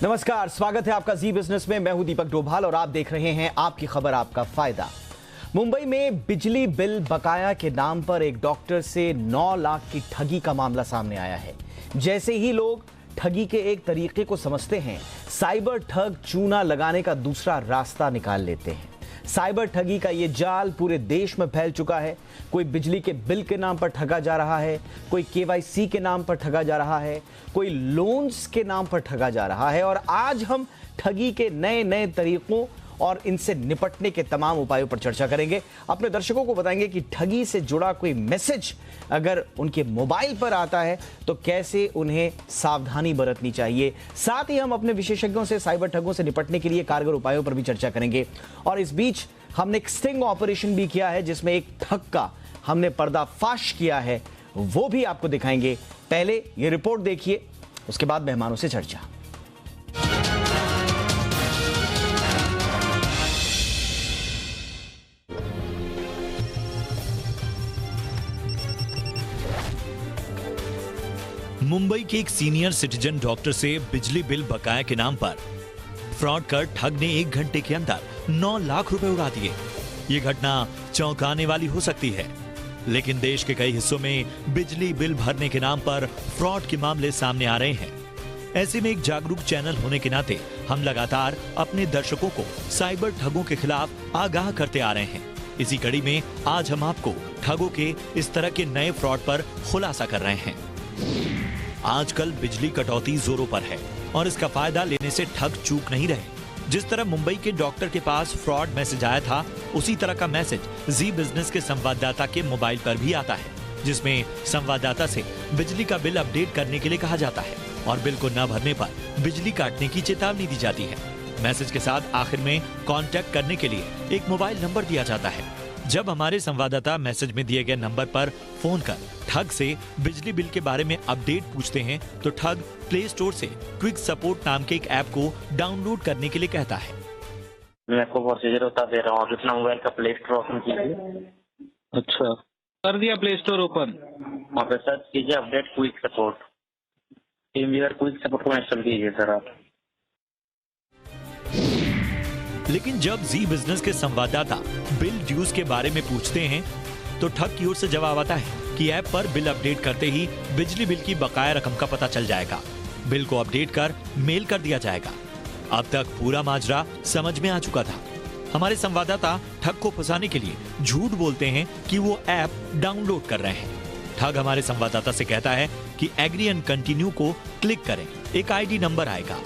नमस्कार, स्वागत है आपका जी बिजनेस में। मैं हूं दीपक डोभाल और आप देख रहे हैं आपकी खबर आपका फायदा। मुंबई में बिजली बिल बकाया के नाम पर एक डॉक्टर से 9 लाख की ठगी का मामला सामने आया है। जैसे ही लोग ठगी के एक तरीके को समझते हैं, साइबर ठग चूना लगाने का दूसरा रास्ता निकाल लेते हैं। साइबर ठगी का ये जाल पूरे देश में फैल चुका है। कोई बिजली के बिल के नाम पर ठगा जा रहा है, कोई केवाईसी के नाम पर ठगा जा रहा है, कोई लोन्स के नाम पर ठगा जा रहा है। और आज हम ठगी के नए नए तरीकों और इनसे निपटने के तमाम उपायों पर चर्चा करेंगे। अपने दर्शकों को बताएंगे कि ठगी से जुड़ा कोई मैसेज अगर उनके मोबाइल पर आता है तो कैसे उन्हें सावधानी बरतनी चाहिए। साथ ही हम अपने विशेषज्ञों से साइबर ठगों से निपटने के लिए कारगर उपायों पर भी चर्चा करेंगे। और इस बीच हमने एक स्टिंग ऑपरेशन भी किया है, जिसमें एक ठग का हमने पर्दाफाश किया है, वो भी आपको दिखाएंगे। पहले ये रिपोर्ट देखिए, उसके बाद मेहमानों से चर्चा। मुंबई के एक सीनियर सिटीजन डॉक्टर से बिजली बिल बकाया के नाम पर फ्रॉड कर ठग ने 1 घंटे के अंदर 9 लाख रुपए उड़ा दिए। ये घटना चौंकाने वाली हो सकती है, लेकिन देश के कई हिस्सों में बिजली बिल भरने के नाम पर फ्रॉड के मामले सामने आ रहे हैं। ऐसे में एक जागरूक चैनल होने के नाते हम लगातार अपने दर्शकों को साइबर ठगों के खिलाफ आगाह करते आ रहे हैं। इसी कड़ी में आज हम आपको ठगों के इस तरह के नए फ्रॉड पर खुलासा कर रहे हैं। आजकल बिजली कटौती जोरों पर है और इसका फायदा लेने से ठग चूक नहीं रहे। जिस तरह मुंबई के डॉक्टर के पास फ्रॉड मैसेज आया था, उसी तरह का मैसेज जी बिजनेस के संवाददाता के मोबाइल पर भी आता है, जिसमें संवाददाता से बिजली का बिल अपडेट करने के लिए कहा जाता है और बिल को न भरने पर बिजली काटने की चेतावनी दी जाती है। मैसेज के साथ आखिर में कांटेक्ट करने के लिए एक मोबाइल नंबर दिया जाता है। जब हमारे संवाददाता मैसेज में दिए गए नंबर पर फोन कर ठग से बिजली बिल के बारे में अपडेट पूछते हैं, तो ठग प्ले स्टोर से क्विक सपोर्ट नाम के एक ऐप को डाउनलोड करने के लिए कहता है। मैं आपको प्रोसीजर बता दे रहा हूँ। आप अपना मोबाइल का प्ले स्टोर ओपन कीजिए। अच्छा, कर दिया प्ले स्टोर ओपन। वहाँ पे सर्च कीजिए update quick support. Team quick support को इंस्टॉल कीजिए सर आप। लेकिन जब जी बिजनेस के संवाददाता बिल ड्यूज के बारे में पूछते हैं, तो ठग की ओर से जवाब आता है कि ऐप पर बिल अपडेट करते ही बिजली बिल की बकाया रकम का पता चल जाएगा। बिल को अपडेट कर मेल कर दिया जाएगा। अब तक पूरा माजरा समझ में आ चुका था। हमारे संवाददाता ठग को फंसाने के लिए झूठ बोलते हैं कि वो ऐप डाउनलोड कर रहे हैं। ठग हमारे संवाददाता से कहता है कि एग्री एंड कंटिन्यू को क्लिक करें, एक आईडी नंबर आएगा।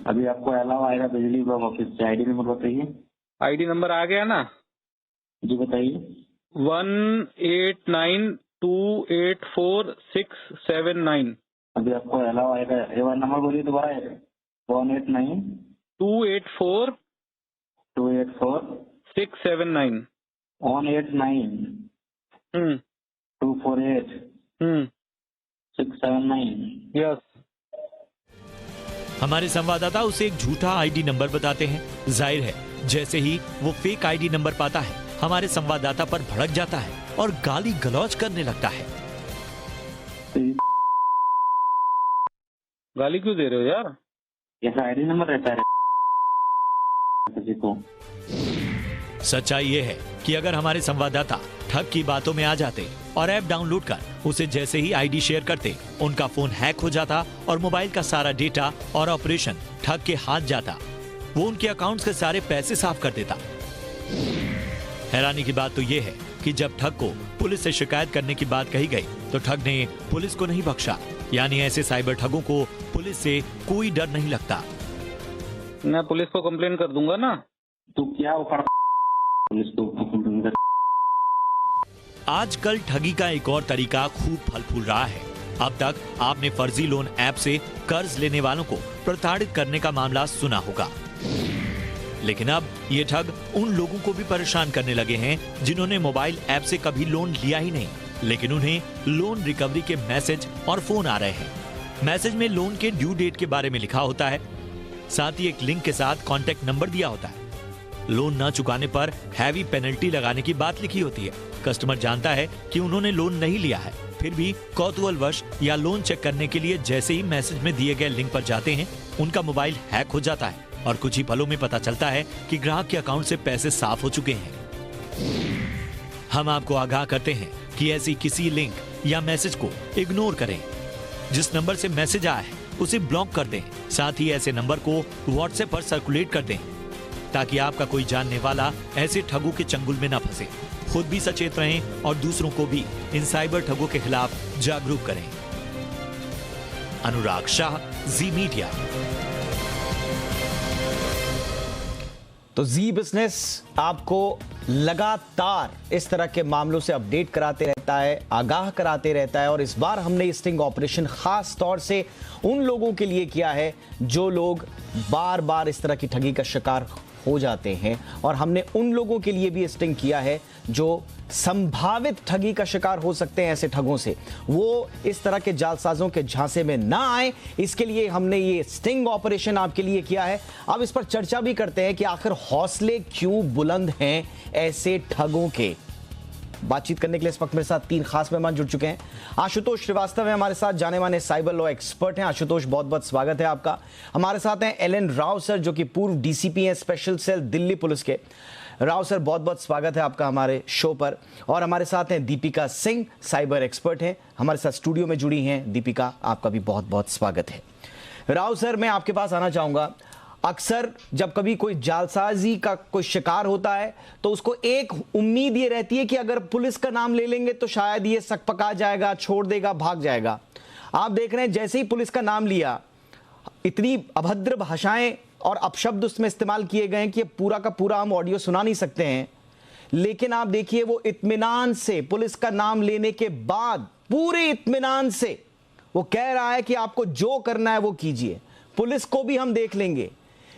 अभी आपको अलावा आएगा बिजली विभाग ऑफिस से। आईडी नंबर बताइए। आईडी नंबर आ गया ना? जी बताइए। 189284679। अभी आपको अलावा आएगा। एक बार नंबर बोलिए दोबारा। 189 284 679। 189 248 679। यस। हमारे संवाददाता उसे एक झूठा आईडी नंबर बताते हैं। जाहिर है, जैसे ही वो फेक आईडी नंबर पाता है, हमारे संवाददाता पर भड़क जाता है और गाली गलौज करने लगता है। गाली क्यों दे रहे हो यार? ऐसा आईडी नंबर रहता है किसी को। सच्चाई ये है कि अगर हमारे संवाददाता ठग की बातों में आ जाते और ऐप डाउनलोड कर उसे जैसे ही आईडी शेयर करते, उनका फोन हैक हो जाता और मोबाइल का सारा डेटा और ऑपरेशन ठग के हाथ जाता। वो उनके अकाउंट्स के सारे पैसे साफ कर देता। हैरानी की बात तो ये है कि जब ठग को पुलिस से शिकायत करने की बात कही गई, तो ठग ने पुलिस को नहीं बख्शा। यानी ऐसे साइबर ठगों को पुलिस से कोई डर नहीं लगता। मैं पुलिस को कंप्लेन कर दूंगा ना। तो क्या उखाड़ पुलिस को कंप्लेन कर। आजकल ठगी का एक और तरीका खूब फल फूल रहा है। अब तक आपने फर्जी लोन ऐप से कर्ज लेने वालों को प्रताड़ित करने का मामला सुना होगा, लेकिन अब ये ठग उन लोगों को भी परेशान करने लगे हैं जिन्होंने मोबाइल ऐप से कभी लोन लिया ही नहीं, लेकिन उन्हें लोन रिकवरी के मैसेज और फोन आ रहे हैं। मैसेज में लोन के ड्यू डेट के बारे में लिखा होता है, साथ ही एक लिंक के साथ कॉन्टैक्ट नंबर दिया होता है। लोन न चुकाने पर हैवी पेनल्टी लगाने की बात लिखी होती है। कस्टमर जानता है कि उन्होंने लोन नहीं लिया है, फिर भी कौतूहलवश या लोन चेक करने के लिए जैसे ही मैसेज में दिए गए लिंक पर जाते हैं, उनका मोबाइल हैक हो जाता है और कुछ ही पलों में पता चलता है कि ग्राहक के अकाउंट से पैसे साफ हो चुके हैं। हम आपको आगाह करते हैं कि ऐसी किसी लिंक या मैसेज को इग्नोर करें। जिस नंबर से मैसेज आया है उसे ब्लॉक कर दें। साथ ही ऐसे नंबर को व्हाट्सएप पर सर्कुलेट कर दें ताकि आपका कोई जानने वाला ऐसे ठगों के चंगुल में न फंसे। खुद भी सचेत रहें और दूसरों को भी इन साइबर ठगों के खिलाफ जागरूक करें। अनुराग शाह, जी मीडिया। तो जी बिजनेस आपको लगातार इस तरह के मामलों से अपडेट कराते रहता है, आगाह कराते रहता है और इस बार हमने ये स्टिंग ऑपरेशन खास तौर से उन लोगों के लिए किया है जो लोग बार बार इस तरह की ठगी का शिकार हो जाते हैं और हमने उन लोगों के लिए भी स्टिंग किया है जो संभावित ठगी का शिकार हो सकते हैं। ऐसे ठगों से वो इस तरह के जालसाजों के झांसे में ना आए, इसके लिए हमने ये स्टिंग ऑपरेशन आपके लिए किया है। अब इस पर चर्चा भी करते हैं कि आखिर हौसले क्यों बुलंद हैं ऐसे ठगों के। बातचीत करने के लिए इस वक्त मेरे साथ 3 खास मेहमान जुड़ चुके हैं। आशुतोष श्रीवास्तव है हमारे साथ, जाने माने साइबर लॉ एक्सपर्ट हैं। आशुतोष, बहुत बहुत स्वागत है आपका। हमारे साथ हैं एलन राव सर, जो कि पूर्व डीसीपी हैं स्पेशल सेल दिल्ली पुलिस के। राव सर, बहुत बहुत स्वागत है आपका हमारे शो पर। और हमारे साथ हैं दीपिका सिंह, साइबर एक्सपर्ट हैं, हमारे साथ स्टूडियो में जुड़ी हैं। दीपिका, आपका भी बहुत बहुत स्वागत है। राव सर, मैं आपके पास आना चाहूंगा। अक्सर जब कभी कोई जालसाजी का कोई शिकार होता है तो उसको एक उम्मीद ये रहती है कि अगर पुलिस का नाम ले लेंगे तो शायद ये सकपका जाएगा, छोड़ देगा, भाग जाएगा। आप देख रहे हैं जैसे ही पुलिस का नाम लिया, इतनी अभद्र भाषाएं और अपशब्द उसमें इस्तेमाल किए गए कि पूरा का पूरा हम ऑडियो सुना नहीं सकते हैं। लेकिन आप देखिए, वो इत्मीनान से पुलिस का नाम लेने के बाद पूरे इत्मीनान से वो कह रहा है कि आपको जो करना है वो कीजिए, पुलिस को भी हम देख लेंगे।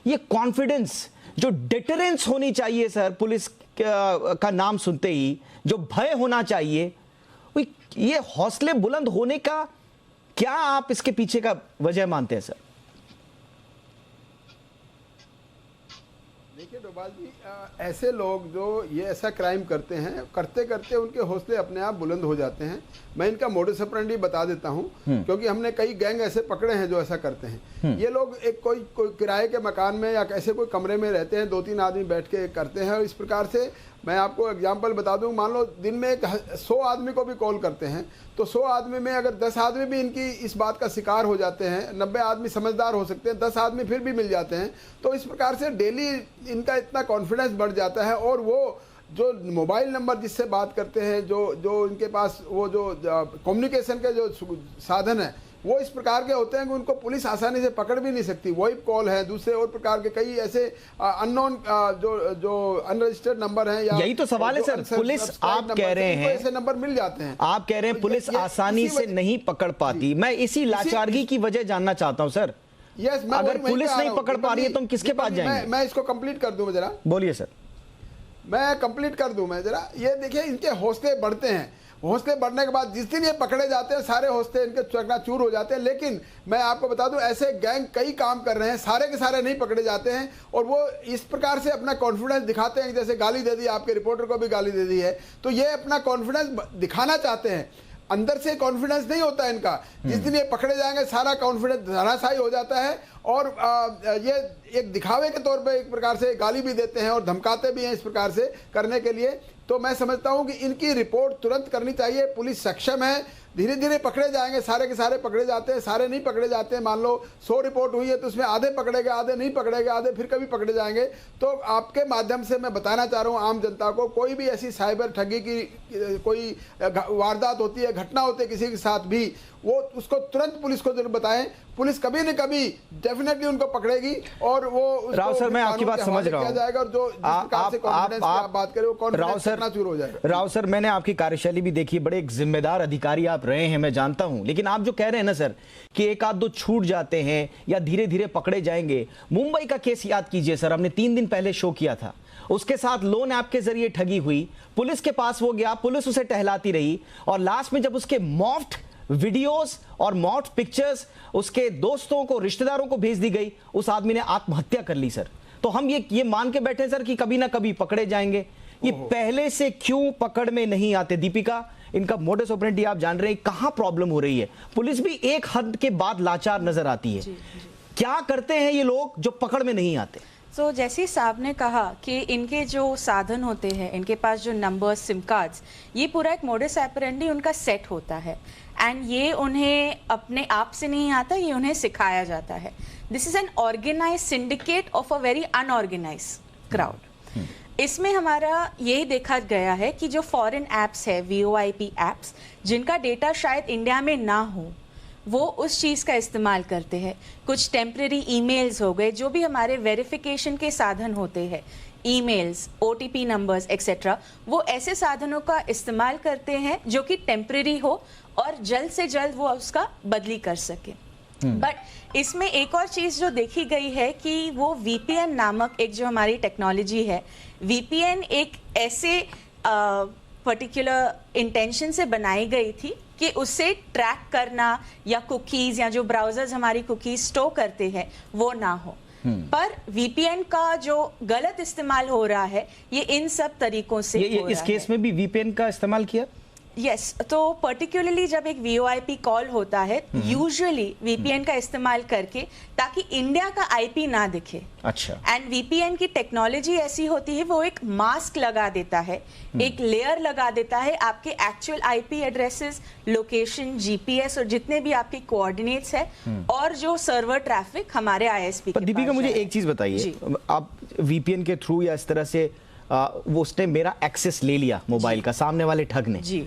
ये कॉन्फिडेंस, जो डिटरेंस होनी चाहिए सर पुलिस का नाम सुनते ही, जो भय होना चाहिए, ये हौसले बुलंद होने का क्या आप इसके पीछे का वजह मानते हैं सर? देखिए डोभाल जी, ऐसे लोग जो ये ऐसा क्राइम करते हैं, करते करते उनके हौसले अपने आप बुलंद हो जाते हैं। मैं इनका मोडस ऑपरेंडी बता देता हूं, क्योंकि हमने कई गैंग ऐसे पकड़े हैं जो ऐसा करते हैं। ये लोग एक कोई किराए के मकान में या ऐसे कोई कमरे में रहते हैं, 2-3 आदमी बैठ के करते हैं। और इस प्रकार से मैं आपको एग्जांपल बता दूं, मान लो दिन में 100 आदमी को भी कॉल करते हैं, तो 100 आदमी में अगर 10 आदमी भी इनकी इस बात का शिकार हो जाते हैं, 90 आदमी समझदार हो सकते हैं, 10 आदमी फिर भी मिल जाते हैं। तो इस प्रकार से डेली इनका इतना कॉन्फिडेंस बढ़ जाता है। और वो जो मोबाइल नंबर जिससे बात करते हैं, जो इनके पास वो जो कम्युनिकेशन के जो साधन है, वो इस प्रकार के होते हैं कि उनको पुलिस आसानी से पकड़ भी नहीं सकती। वही कॉल है, दूसरे और प्रकार के कई ऐसे अननोन जो अनरजिस्टर्ड नंबर हैं, या यही तो सवाल है सर। पुलिस, आप कह रहे हैं ऐसे नंबर मिल जाते हैं, आप कह रहे हैं पुलिस आसानी से नहीं पकड़ पाती। मैं इसी लाचारगी की वजह जानना चाहता हूं सर। यस, अगर पुलिस नहीं पकड़ पा रही है तो हम किसके पास जाएंगे? मैं इसको कंप्लीट कर दूं जरा। बोलिए सर। मैं कंप्लीट कर दूं मैं जरा। ये देखिए, इनके हौसले बढ़ते हैं। हौसले बढ़ने के बाद जिस दिन ये पकड़े जाते हैं, सारे हौसले इनके चकनाचूर हो जाते हैं। लेकिन मैं आपको बता दूं, ऐसे गैंग कई काम कर रहे हैं, सारे के सारे नहीं पकड़े जाते हैं। और वो इस प्रकार से अपना कॉन्फिडेंस दिखाते हैं, जैसे गाली दे दी, आपके रिपोर्टर को भी गाली दे दी है, तो ये अपना कॉन्फिडेंस दिखाना चाहते हैं। अंदर से कॉन्फिडेंस नहीं होता इनका। जिस दिन ये पकड़े जाएंगे, सारा कॉन्फिडेंस धराशायी हो जाता है। और ये एक दिखावे के तौर पे एक प्रकार से गाली भी देते हैं और धमकाते भी हैं इस प्रकार से करने के लिए। तो मैं समझता हूं कि इनकी रिपोर्ट तुरंत करनी चाहिए। पुलिस सक्षम है, धीरे धीरे पकड़े जाएंगे। सारे के सारे पकड़े जाते हैं, सारे नहीं पकड़े जाते हैं। मान लो 100 रिपोर्ट हुई है तो उसमें आधे पकड़े गए, आधे नहीं पकड़े गए, आधे फिर कभी पकड़े जाएंगे। तो आपके माध्यम से मैं बताना चाह रहा हूं आम जनता को, कोई भी ऐसी साइबर ठगी की कोई वारदात होती है, घटना होती है किसी के साथ भी, वो उसको तुरंत पुलिस को जरूर बताएं। पुलिस कभी न कभी डेफिनेटली उनको पकड़ेगी और वो राव सर, मैं आपकी बात समझ रहा हूं। जाएगा और जो आप बात करें वो कॉन्फिडेंस चूर हो जाएगा। राव सर, मैंने आपकी कार्यशैली भी देखी, बड़े एक जिम्मेदार अधिकारी आप रहे हैं, मैं जानता हूं। लेकिन आप जो कह रहे हैं ना सर कि एक आध दो छूट जाते हैं या धीरे धीरे पकड़े जाएंगे, मुंबई का केस याद कीजिए सर, हमने 3 दिन पहले शो किया था। उसके साथ लोन ऐप के जरिए ठगी हुई, पुलिस के पास वो गया, पुलिस उसे टहलाती रही और लास्ट में जब उसके मॉफ्ट वीडियोस और मॉफ्ट पिक्चर्स उसके दोस्तों को, रिश्तेदारों को भेज दी गई, उस आदमी ने आत्महत्या कर ली सर। तो हम ये मान के बैठे सर कि कभी ना कभी पकड़े जाएंगे। ये पहले से क्यों पकड़ में नहीं आते? दीपिका, इनका मोडस ऑपरेंडी आप जान रहे हैं, कहां प्रॉब्लम हो रही है? पुलिस भी एक हद के बाद लाचार नजर आती है। क्या करते हैं ये लोग जो पकड़ में नहीं आते? तो जैसे साहब ने कहा कि इनके जो साधन होते हैं, इनके पास जो नंबर, सिम कार्ड्स, ये पूरा एक मोडस ऑपरेंडी उनका सेट होता है एंड ये उन्हें अपने आप से नहीं आता, ये उन्हें सिखाया जाता है। This is an organise syndicate of a very unorganise crowd. इसमें हमारा यही देखा गया है कि जो फॉरेन ऐप्स है, VoIP ऐप्स, जिनका डेटा शायद इंडिया में ना हो, वो उस चीज़ का इस्तेमाल करते हैं। कुछ टेम्परेरी ईमेल्स हो गए, जो भी हमारे वेरिफिकेशन के साधन होते हैं, ईमेल्स, OTP नंबर्स एक्सेट्रा, वो ऐसे साधनों का इस्तेमाल करते हैं जो कि टेम्परेरी हो और जल्द से जल्द वो उसका बदली कर सके। बट इसमें एक और चीज़ जो देखी गई है कि वो VPN नामक एक जो हमारी टेक्नोलॉजी है, VPN एक ऐसे पर्टिकुलर इंटेंशन से बनाई गई थी कि उससे ट्रैक करना या कुकीज़ या जो ब्राउजर्स हमारी कुकीज़ स्टोर करते हैं वो ना हो। पर VPN का जो गलत इस्तेमाल हो रहा है, ये इन सब तरीकों से हो रहा है। इस केस में भी VPN का इस्तेमाल किया? यस, तो पर्टिकुलरली जब एक VoIP कॉल होता है, यूजुअली VPN का इस्तेमाल करके, ताकि इंडिया का IP ना दिखे। अच्छा। एंड VPN की टेक्नोलॉजी ऐसी होती है, वो एक मास्क लगा देता है, एक लेयर लगा देता है आपके actual IP addresses, location, GPS और जितने भी आपके कोऑर्डिनेट्स है और जो सर्वर ट्रैफिक हमारे ISP के। दीपिका, मुझे एक चीज बताइए, आप VPN के थ्रू या इस तरह से वो उसने मेरा एक्सेस ले लिया मोबाइल का, सामने वाले ठग ने जी।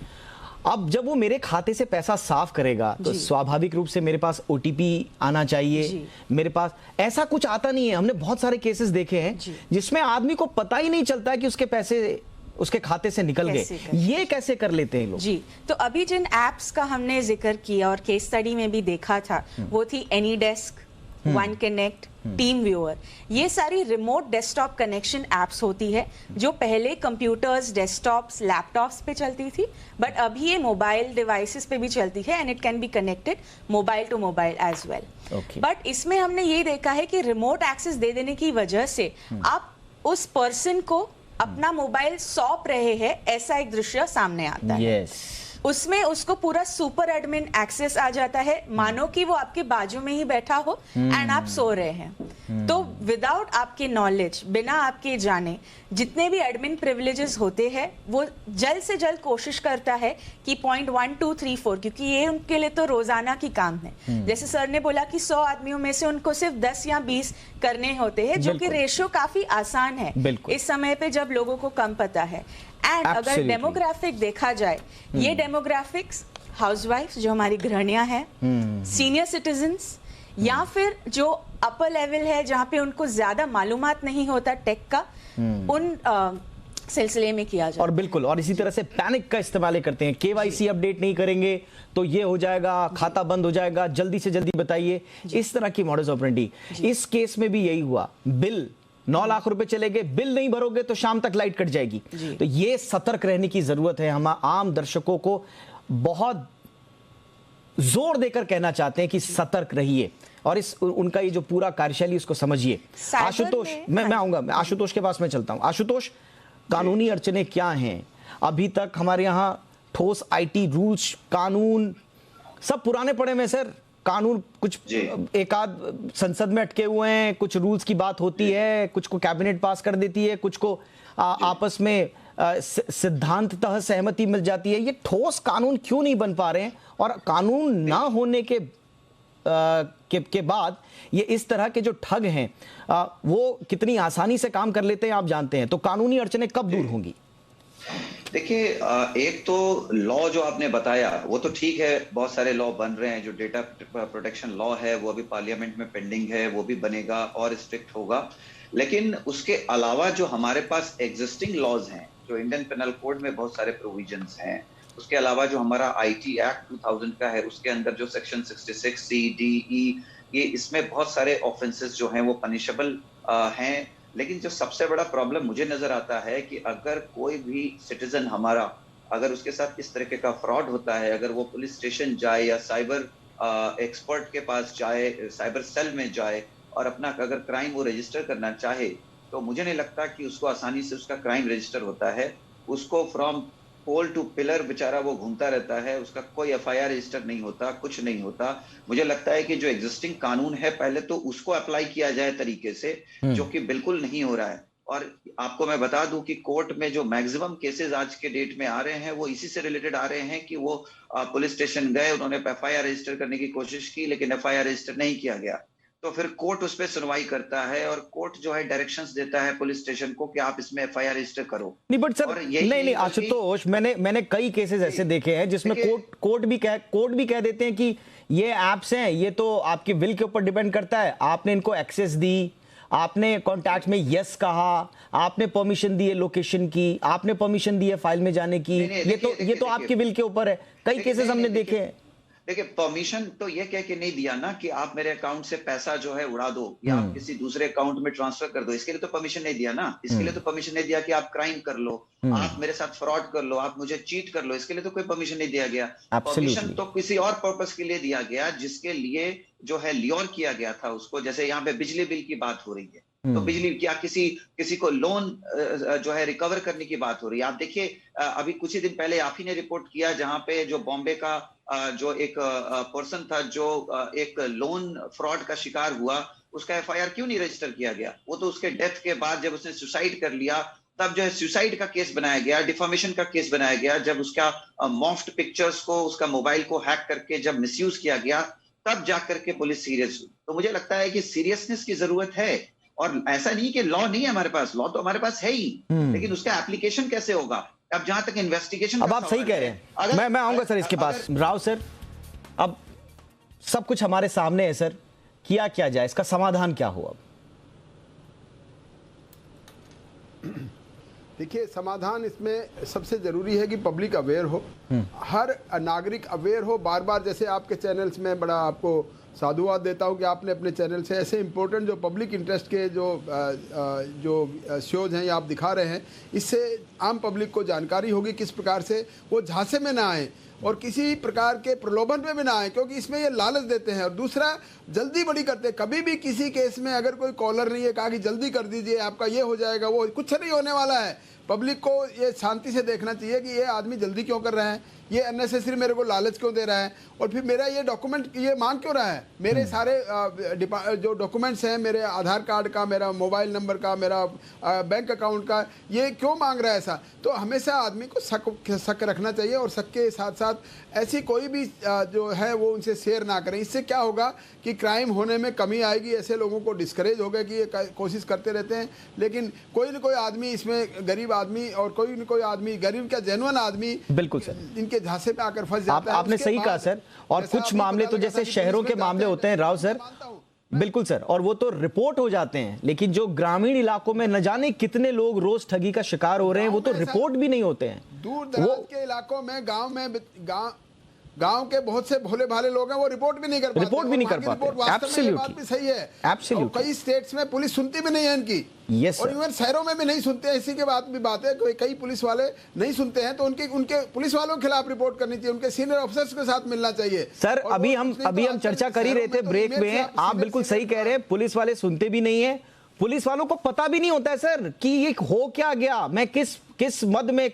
अब जब वो मेरे खाते से पैसा साफ करेगा तो स्वाभाविक रूप से मेरे पास OTP आना चाहिए। मेरे पास ऐसा कुछ आता नहीं है। हमने बहुत सारे केसेस देखे हैं जिसमें आदमी को पता ही नहीं चलता है कि उसके पैसे उसके खाते से निकल गए। ये कैसे कर लेते हैं लोग? जी, तो अभी जिन एप्स का हमने जिक्र किया और केस स्टडी में भी देखा था, वो थी AnyDesk, OneConnect, टीम व्यूअर। ये सारी रिमोट डेस्कटॉप कनेक्शन एप्स होती है जो पहले कंप्यूटर्स, डेस्कटॉप्स, लैपटॉप्स पे चलती थी, बट अभी ये मोबाइल डिवाइसेस पे भी चलती है and it can be connected mobile to mobile as well. But इसमें हमने ये देखा है कि रिमोट एक्सेस दे देने की वजह से आप उस पर्सन को अपना मोबाइल सौंप रहे हैं, ऐसा एक दृश्य सामने आता है। उसमें उसको पूरा सुपर एडमिन एक्सेस आ जाता है, मानो कि वो आपके बाजू में ही बैठा हो एंड आप सो रहे हैं। तो विदाउट आपके नॉलेज, बिना आपके जाने, जितने भी एडमिन प्रिविलेजेस होते हैं, वो जल्द से जल्द कोशिश करता है कि पॉइंट 1, 2, 3, 4, क्योंकि ये उनके लिए तो रोजाना की काम है। जैसे सर ने बोला कि 100 आदमियों में से उनको सिर्फ 10 या 20 करने होते हैं, जो कि रेशियो काफी आसान है इस समय पे जब लोगों को कम पता है। एंड अगर डेमोग्राफिक देखा जाए, ये डेमोग्राफिक्स हाउसवाइफ्स जो हमारी गृहिणियां हैं, सीनियर सिटीजन्स, या फिर जो अपर लेवल है जहाँ पे उनको ज्यादा मालूमात नहीं होता टेक का, उन सिलसिले में किया जाए। और बिल्कुल, और इसी तरह से पैनिक का इस्तेमाल करते हैं। KYC अपडेट नहीं करेंगे तो ये हो जाएगा, खाता बंद हो जाएगा, जल्दी से जल्दी बताइए। इस तरह की मॉडस ऑपरेंडी। इस केस में भी यही हुआ। बिल 9 लाख रुपए चले गए, बिल नहीं भरोगे तो शाम तक लाइट कट जाएगी। तो ये सतर्क रहने की जरूरत है। हम आम दर्शकों को बहुत जोर देकर कहना चाहते हैं कि सतर्क रहिए और इस उनका ये जो पूरा कार्यशैली उसको समझिए। आशुतोष, मैं आऊंगा, आशुतोष के पास मैं चलता हूं। आशुतोष, कानूनी अड़चने क्या हैं? अभी तक हमारे यहाँ ठोस IT रूल्स, कानून सब पुराने पड़े हैं सर। कानून कुछ एक आध संसद में अटके हुए हैं, कुछ रूल्स की बात होती है, कुछ को कैबिनेट पास कर देती है, कुछ को आपस में सिद्धांततः सहमति मिल जाती है। ये ठोस कानून क्यों नहीं बन पा रहे हैं? और कानून ना होने के बाद ये इस तरह के जो ठग हैं वो कितनी आसानी से काम कर लेते हैं आप जानते हैं। तो कानूनी अड़चनें कब दूर होंगी? देखिए, एक तो लॉ जो आपने बताया वो तो ठीक है, बहुत सारे लॉ बन रहे हैं। जो डेटा प्रोटेक्शन लॉ है वो अभी पार्लियामेंट में पेंडिंग है, वो भी बनेगा और स्ट्रिक्ट होगा। लेकिन उसके अलावा जो हमारे पास एग्जिस्टिंग लॉज हैं, जो इंडियन पेनल कोड में बहुत सारे प्रोविजंस हैं, उसके अलावा जो हमारा IT एक्ट 2000 का है, उसके अंदर जो सेक्शन 66C, D, E, ये इसमें बहुत ऑफेंसेस ऑफेंसेस जो हैं वो पनिशेबल हैं। लेकिन जो सबसे बड़ा प्रॉब्लम मुझे नजर आता है कि अगर कोई भी सिटीजन हमारा, अगर उसके साथ इस तरीके का फ्रॉड होता है, अगर वो पुलिस स्टेशन जाए या साइबर एक्सपर्ट के पास जाए, साइबर सेल में जाए और अपना अगर क्राइम वो रजिस्टर करना चाहे तो मुझे नहीं लगता कि उसको आसानी से उसका क्राइम रजिस्टर होता है। उसको फ्रॉम पोल टू पिलर बेचारा वो घूमता रहता है, उसका कोई एफआईआर रजिस्टर नहीं होता, कुछ नहीं होता। मुझे लगता है कि जो एग्जिस्टिंग कानून है पहले तो उसको अप्लाई किया जाए तरीके से, जो कि बिल्कुल नहीं हो रहा है। और आपको मैं बता दूं कि कोर्ट में जो मैक्सिमम केसेस आज के डेट में आ रहे हैं वो इसी से रिलेटेड आ रहे हैं कि वो पुलिस स्टेशन गए, उन्होंने एफआईआर रजिस्टर करने की कोशिश की लेकिन एफआईआर रजिस्टर नहीं किया गया, तो फिर कोर्ट उस पर सुनवाई करता है और कोर्ट जो है डायरेक्शंस देता है पुलिस स्टेशन को कि आप इसमें एफआईआर रजिस्टर करो। नहीं बट सर, नहीं आशुतोष, मैंने कई केसेस ऐसे देखे हैं जिसमें कोर्ट भी कह देते हैं कि ये एप्स हैं, ये तो आपकी विल के ऊपर डिपेंड करता है, आपने इनको एक्सेस दी, आपने कॉन्टैक्ट में यस कहा, आपने परमिशन दी है लोकेशन की, आपने परमिशन दी है फाइल में जाने की, ये तो आपकी विल के ऊपर है। कई केसेस हमने देखे हैं। देखिए परमिशन तो ये कह के नहीं दिया ना कि आप मेरे अकाउंट से पैसा जो है उड़ा दो या आप किसी दूसरे अकाउंट में ट्रांसफर कर दो, इसके लिए तो परमिशन नहीं दिया ना। इसके लिए तो परमिशन नहीं दिया कि आप क्राइम कर लो, आप मेरे साथ फ्रॉड कर लो, आप मुझे चीट कर लो, इसके लिए तो कोई परमिशन नहीं दिया गया। परमिशन तो किसी और पर्पस के लिए दिया गया जिसके लिए जो है ल्योर किया गया था उसको। जैसे यहाँ पे बिजली बिल की बात हो रही है तो बिजली क्या किसी को लोन जो है रिकवर करने की बात हो रही है। आप देखिए अभी कुछ ही दिन पहले आप ही ने रिपोर्ट किया जहां पे जो बॉम्बे का जो एक पर्सन था जो एक लोन फ्रॉड का शिकार हुआ, उसका एफआईआर क्यों नहीं रजिस्टर किया गया? वो तो उसके डेथ के बाद जब उसने सुसाइड कर लिया तब जो है सुसाइड का केस बनाया गया, डिफॉर्मेशन का केस बनाया गया। जब उसका मॉफ्ड पिक्चर्स को, उसका मोबाइल को हैक करके जब मिसयूज किया गया तब जाकर के पुलिस सीरियस हुई। तो मुझे लगता है कि सीरियसनेस की जरूरत है और ऐसा नहीं कि लॉ नहीं है हमारे पास, लॉ तो हमारे पास है ही, लेकिन उसका एप्लीकेशन कैसे होगा? अब जहां तक इन्वेस्टिगेशन, अब आप सही कह रहे हैं, मैं आऊंगा सर इसके पास। राव सर, अब सब कुछ हमारे सामने है सर, किया क्या जाए, इसका समाधान क्या हो? अब देखिए समाधान इसमें सबसे जरूरी है कि पब्लिक अवेयर हो, हर नागरिक अवेयर हो। बार बार जैसे आपके चैनल्स में बड़ा आपको साधुवाद देता हूँ कि आपने अपने चैनल से ऐसे इंपॉर्टेंट जो पब्लिक इंटरेस्ट के जो शोज हैं आप दिखा रहे हैं, इससे आम पब्लिक को जानकारी होगी किस प्रकार से वो झांसे में ना आए और किसी प्रकार के प्रलोभन में भी ना आए, क्योंकि इसमें ये लालच देते हैं। और दूसरा, जल्दी बड़ी करते हैं। कभी भी किसी केस में अगर कोई कॉलर नहीं है कहा कि जल्दी कर दीजिए, आपका ये हो जाएगा, वो कुछ नहीं होने वाला है। पब्लिक को ये शांति से देखना चाहिए कि ये आदमी जल्दी क्यों कर रहा है, ये अननेसेसरी मेरे को लालच क्यों दे रहा है, और फिर मेरा ये डॉक्यूमेंट ये मांग क्यों रहा है। मेरे सारे जो डॉक्यूमेंट्स हैं, मेरे आधार कार्ड का, मेरा मोबाइल नंबर का, मेरा बैंक अकाउंट का, ये क्यों मांग रहा है ऐसा? तो हमेशा आदमी को शक रखना चाहिए और शक के साथ साथ ऐसी कोई भी जो है वो उनसे शेयर ना करें। इससे क्या होगा कि क्राइम होने में कमी आएगी, ऐसे लोगों को डिस्करेज होगा कि ये कोशिश करते रहते हैं। लेकिन कोई न कोई आदमी इसमें, गरीब आदमी और कोई न कोई आदमी, गरीब क्या जेन्युइन आदमी, बिल्कुल सर, इनके झांसे पे आकर फंस जाता है। आपने सही कहा सर। और कुछ मामले तो जैसे शहरों के मामले होते हैं राव सर, बिल्कुल सर, और वो तो रिपोर्ट हो जाते हैं, लेकिन जो ग्रामीण इलाकों में न जाने कितने लोग रोज ठगी का शिकार हो रहे हैं, वो तो रिपोर्ट भी नहीं होते हैं। दूर दराज के इलाकों में, गांव के बहुत से भोले भाले लोग हैं, वो रिपोर्ट भी नहीं कर पाते। एब्सोल्युटली, बात भी सही है। एब्सोल्युटली, कई स्टेट्स में पुलिस सुनती भी नहीं है इनकी। यस, और इवन शहरों में भी नहीं सुनते हैं। इसी के बात है, कई पुलिस वाले नहीं सुनते हैं, तो उनके पुलिस वालों के खिलाफ रिपोर्ट करनी चाहिए, उनके सीनियर अफसर्स के साथ मिलना चाहिए। सर, अभी हम चर्चा कर ही रहे थे ब्रेक में, आप बिल्कुल सही कह रहे हैं, पुलिस वाले सुनते भी नहीं है, पुलिस वालों को पता भी नहीं होता है सर कि ये हो क्या गया, मैं किस मद में,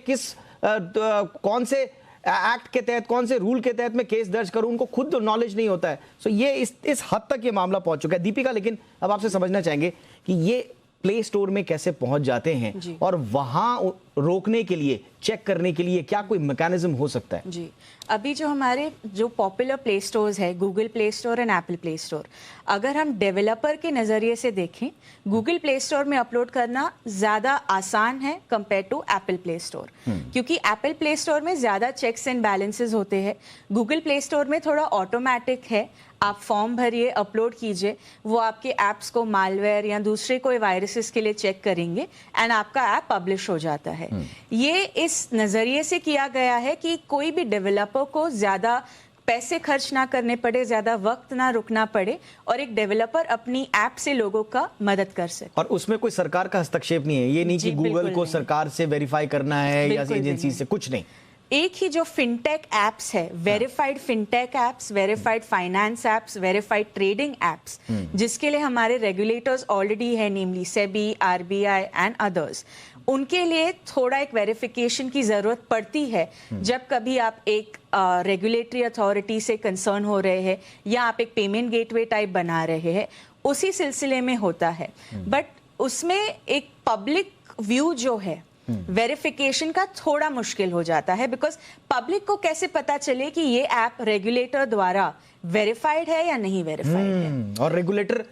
कौन से एक्ट के तहत, कौन से रूल के तहत मैं केस दर्ज करूं, उनको खुद नॉलेज नहीं होता है। सो ये इस हद तक ये मामला पहुंच चुका है। दीपिका, लेकिन अब आपसे समझना चाहेंगे कि ये प्ले स्टोर में कैसे पहुंच जाते हैं और वहां रोकने के लिए, चेक करने के लिए क्या कोई मैकेनिज्म हो सकता है? जी, अभी जो हमारे जो पॉपुलर प्ले स्टोर्स है, Google Play Store and Apple Play Store, अगर हम डेवलपर के नज़रिए से देखें, गूगल प्ले स्टोर में अपलोड करना ज़्यादा आसान है compare to Apple Play Store, क्योंकि एप्पल प्ले स्टोर में ज़्यादा चेक्स एंड बैलेंसेस होते हैं। गूगल प्ले स्टोर में थोड़ा ऑटोमेटिक है, आप फॉर्म भरिए, अपलोड कीजिए, वो आपके ऐप्स को मालवेयर या दूसरे कोई वायरसेस के लिए चेक करेंगे एंड आपका ऐप पब्लिश हो जाता है। ये इस नज़रिए से किया गया है कि कोई भी डेवलपर को ज़्यादा पैसे खर्च ना करने पड़े, ज़्यादा वक्त ना रुकना पड़े और एक डेवलपर अपनी ऐप से लोगों का मदद कर सके। और उसमें कोई सरकार का हस्तक्षेप नहीं है, ये नहीं कि गूगल को सरकार से वेरीफाई करना है या एजेंसी से, कुछ नहीं। एक ही जो फिनटेक एप्स है, verified fintech apps, verified finance apps, verified trading apps, जिसके लिए हमारे रेगुलेटर्स ऑलरेडी है, नेमली सेबी, आरबीआई एंड अदर्स, उनके लिए थोड़ा एक वेरिफिकेशन की जरूरत पड़ती है जब कभी आप एक रेगुलेटरी अथॉरिटी से कंसर्न हो रहे हैं या आप एक पेमेंट गेटवे टाइप बना रहे हैं, उसी सिलसिले में होता है। बट उसमें एक पब्लिक व्यू जो है वेरिफिकेशन का थोड़ा मुश्किल हो जाता है, बिकॉज पब्लिक को कैसे पता चले कि ये ऐप रेगुलेटर द्वारा वेरीफाइड है या नहीं वेरीफाइड है। और रेगुलेटर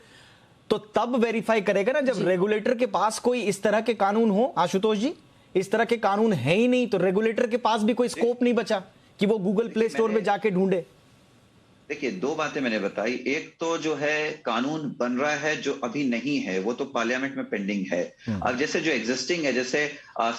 तो तब वेरीफाई करेगा ना जब रेगुलेटर के पास कोई इस तरह के कानून हो। आशुतोष जी, इस तरह के कानून है ही नहीं, तो रेगुलेटर के पास भी कोई स्कोप नहीं बचा कि वो गूगल प्ले स्टोर में जाके ढूंढे। देखिए, दो बातें मैंने बताई। एक तो जो है कानून बन रहा है, जो अभी नहीं है वो तो पार्लियामेंट में पेंडिंग है। अब जैसे जो एग्जिस्टिंग है, जैसे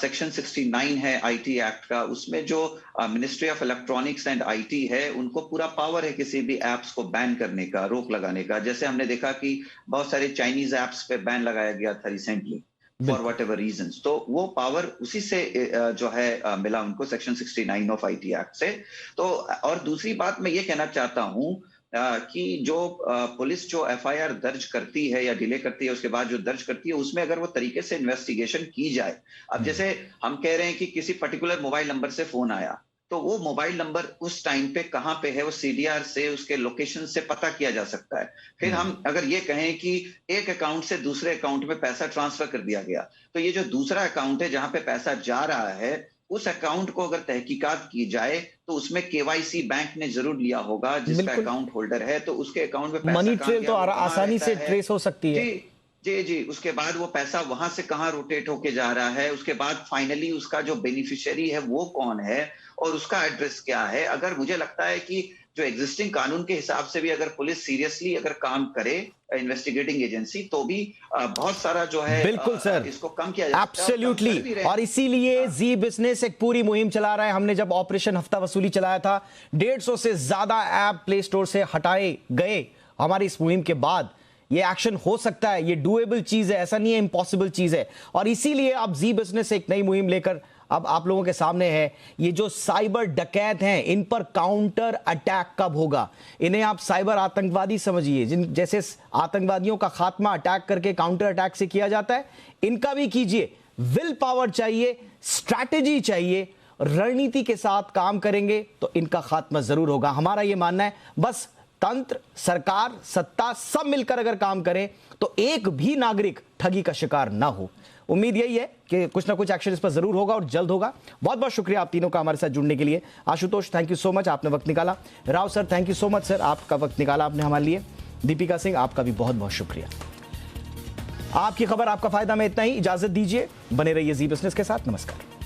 सेक्शन 69 है आईटी एक्ट का, उसमें जो ministry of electronics and IT है, उनको पूरा पावर है किसी भी एप्स को बैन करने का, रोक लगाने का। जैसे हमने देखा कि बहुत सारे चाइनीज एप्स पे बैन लगाया गया था recently for whatever reason, तो वो पावर उसी से जो है मिला उनको, सेक्शन 69 ऑफ आईटी एक्ट से। तो और दूसरी बात मैं ये कहना चाहता हूं कि जो पुलिस जो एफआईआर दर्ज करती है या डिले करती है, उसके बाद जो दर्ज करती है, उसमें अगर वो तरीके से इन्वेस्टिगेशन की जाए। अब जैसे हम कह रहे हैं कि किसी पर्टिकुलर मोबाइल नंबर से फोन आया, तो वो मोबाइल नंबर उस टाइम पे कहां पे है, वो सीडीआर से, उसके लोकेशन से पता किया जा सकता है। फिर हम अगर ये कहें कि एक अकाउंट से दूसरे अकाउंट में पैसा ट्रांसफर कर दिया गया, तो ये जो दूसरा अकाउंट है जहां पे पैसा जा रहा है, उस अकाउंट को अगर तहकीकात की जाए तो उसमें केवाईसी बैंक ने जरूर लिया होगा, जिसका अकाउंट होल्डर है, तो उसके अकाउंट में पैसा मनी ट्रेल तो आसानी से ट्रेस हो सकती है। जी, उसके बाद वो पैसा वहां से कहां रोटेट होके जा रहा है, उसके बाद फाइनली उसका जो बेनिफिशियरी है वो कौन है और उसका एड्रेस क्या है। अगर मुझे लगता है कि जो एग्जिस्टिंग कानून के हिसाब से भी अगर पुलिस सीरियसली अगर काम करे, इन्वेस्टिगेटिंग एजेंसी, तो भी बहुत सारा जो है बिल्कुल सर, इसको कम किया जा सकता है। एब्सोल्युटली। और इसीलिए जी बिजनेस एक पूरी मुहिम चला रहा है। हमने जब ऑपरेशन हफ्ता वसूली चलाया था, 150 से ज्यादा ऐप प्ले स्टोर से हटाए गए। हमारी इस मुहिम के बाद ये एक्शन हो सकता है, ये डूएबल चीज है, ऐसा नहीं है इम्पॉसिबल चीज है। और इसीलिए अब जी बिजनेस एक नई मुहिम लेकर अब आप लोगों के सामने है। ये जो साइबर डकैत हैं, इन पर काउंटर अटैक कब होगा? इन्हें आप साइबर आतंकवादी समझिए, जिन जैसे आतंकवादियों का खात्मा अटैक करके काउंटर अटैक से किया जाता है, इनका भी कीजिए। विल पावर चाहिए, स्ट्रैटेजी चाहिए, रणनीति के साथ काम करेंगे तो इनका खात्मा जरूर होगा। हमारा यह मानना है, बस तंत्र, सरकार, सत्ता सब मिलकर अगर काम करें तो एक भी नागरिक ठगी का शिकार ना हो। उम्मीद यही है कि कुछ ना कुछ एक्शन इस पर जरूर होगा और जल्द होगा। बहुत बहुत शुक्रिया आप तीनों का हमारे साथ जुड़ने के लिए। Ashutosh, thank you so much, आपने वक्त निकाला। Rao sir, thank you so much sir, आपका वक्त निकाला आपने हमारे लिए। दीपिका सिंह, आपका भी बहुत बहुत शुक्रिया। आपकी खबर आपका फायदा में इतना ही। इजाजत दीजिए, बने रहिए जी बिजनेस के साथ। नमस्कार।